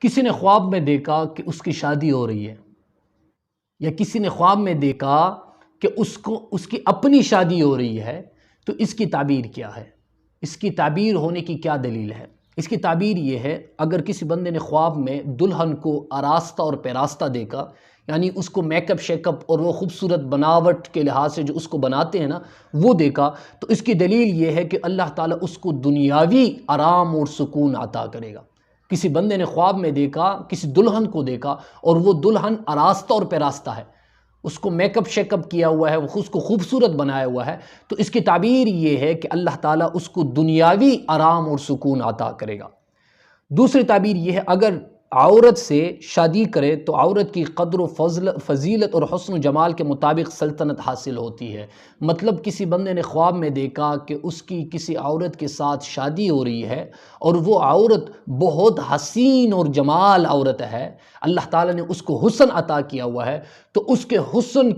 کسی نے خواب میں دیکھا کہ اس کی شادی ہو رہی ہے، یا کسی نے خواب میں دیکھا کہ اس کی اپنی شادی ہو رہی ہے، تو اس کی تعبیر کیا ہے؟ اس کی تعبیر ہونے کی کیا دلیل ہے؟ اس کی تعبیر یہ ہے، اگر کسی بندے نے خواب میں دلہن کو آراستہ اور پیراستہ دیکھا، یعنی اس کو میک اپ شیک اپ اور وہ خوبصورت بناوٹ کے لحاظ سے جو اس کو بناتے ہیں نا وہ دیکھا، تو اس کی دلیل یہ ہے کہ اللہ تعالیٰ اس کو دنیاوی آرام اور سکون عطا کرے گا۔ کسی بندے نے خواب میں دیکھا، کسی دلہن کو دیکھا، اور وہ دلہن آراستہ اور پیراستہ ہے، اس کو میک اپ شیک اپ کیا ہوا ہے، اس کو خوبصورت بنایا ہوا ہے، تو اس کی تعبیر یہ ہے کہ اللہ تعالیٰ اس کو دنیاوی آرام اور سکون عطا کرے گا۔ دوسری تعبیر یہ ہے، اگر عورت سے شادی کرے تو عورت کی قدر و فضیلت اور حسن و جمال کے مطابق سلطنت حاصل ہوتی ہے۔ مطلب کسی بندے نے خواب میں دیکھا کہ اس کی کسی عورت کے ساتھ شادی ہو رہی ہے، اور وہ عورت بہت حسین اور جمال عورت ہے، اللہ تعالیٰ نے اس کو حسن عطا کیا ہوا ہے، تو اس کے حسن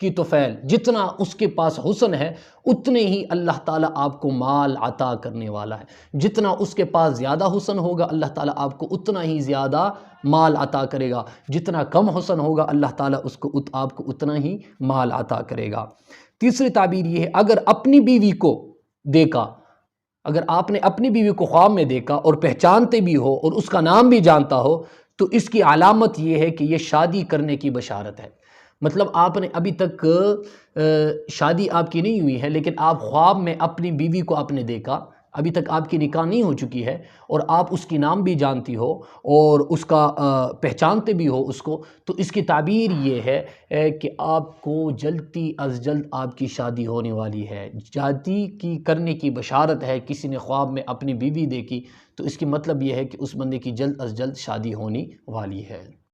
کی طفیل، جتنا اس کے پاس حسن ہے اتنے ہی اللہ تعالیٰ آپ کو مال عطا کرنے والا ہے۔ جتنا اس کے پاس زیادہ حسن ہوگا اللہ تعالیٰ آپ کو اتنا ہی زیادہ مال عطا کرے گا، جتنا کم حسن ہوگا اللہ تعالیٰ آپ کو اتنا ہی مال عطا کرے گا۔ تیسری تعبیر یہ ہے، اگر اپنی بیوی کو دیکھا، اگر آپ نے اپنی بیوی کو خواب میں دیکھا اور پہچانتے بھی ہو اور اس کا نام بھی جانتا ہو، تو اس کی علامت یہ ہے کہ یہ شادی کرنے کی بشارت ہے۔ مطلب آپ نے ابھی تک شادی آپ کی نہیں ہوئی ہے، لیکن آپ خواب میں اپنی بیوی کو آپ نے دیکھا، ابھی تک آپ کی نکاح نہیں ہو چکی ہے، اور آپ اس کی نام بھی جانتی ہو اور اس کا پہچانتے بھی ہو اس کو، تو اس کی تعبیر یہ ہے کہ آپ کو جلدی از جلد آپ کی شادی ہونے والی ہے۔ شادی کی کرنے کی بشارت ہے، کسی نے خواب میں اپنی بیوی دیکھی تو اس کی مطلب یہ ہے کہ اس بندے کی جلد از جلد شادی ہونے والی ہے۔